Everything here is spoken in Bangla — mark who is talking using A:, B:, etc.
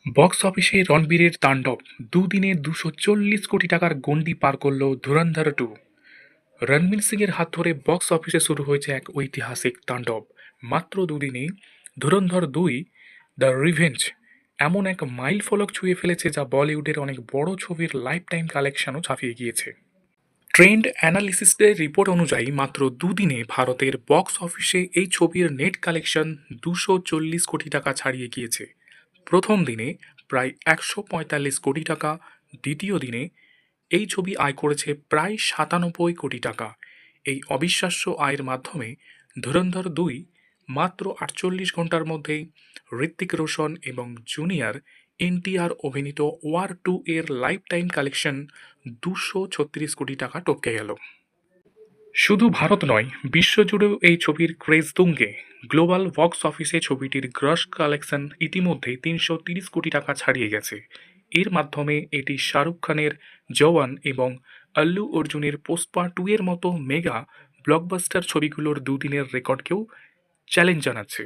A: বক্স অফিসে রণবীরের তাণ্ডব, দুদিনে ২৪০ কোটি টাকার গণ্ডি পার করল ধুরন্ধর ২। রণবীর সিংয়ের হাত ধরে বক্স অফিসে শুরু হয়েছে এক ঐতিহাসিক তাণ্ডব। মাত্র দুদিনেই ধুরন্ধর ২ দ্য রিভেঞ্জ এমন এক মাইল ফলক ছুঁয়ে ফেলেছে যা বলিউডের অনেক বড় ছবির লাইফ টাইম কালেকশনও ছাপিয়ে গিয়েছে। ট্রেন্ড অ্যানালিসিসদের রিপোর্ট অনুযায়ী মাত্র দুদিনে ভারতের বক্স অফিসে এই ছবির নেট কালেকশন ২৪০ কোটি টাকা ছাড়িয়ে গিয়েছে। প্রথম দিনে প্রায় ১৪৫ কোটি টাকা, দ্বিতীয় দিনে এই ছবি আয় করেছে প্রায় ৯৭ কোটি টাকা। এই অবিশ্বাস্য আয়ের মাধ্যমে ধুরন্ধর ২ মাত্র ৪৮ ঘন্টার মধ্যেই ঋত্বিক রোশন এবং জুনিয়র এনটিআর অভিনীত ওয়ার ২ এর লাইফ টাইম কালেকশন ২৩৬ কোটি টাকা টপকে গেল। শুধু ভারত নয়, বিশ্বজুড়েও এই ছবির ক্রেজ তুঙ্গে। গ্লোবাল বক্স অফিসে ছবিটির গ্রস কালেকশন ইতিমধ্যেই ৩৩০ কোটি টাকা ছাড়িয়ে গেছে। এর মাধ্যমে এটি শাহরুখ খানের জওয়ান এবং আল্লু অর্জুনের পুষ্পা ২ এর মতো মেগা ব্লকবাস্টার ছবিগুলোর দুদিনের রেকর্ডকেও চ্যালেঞ্জ জানাচ্ছে।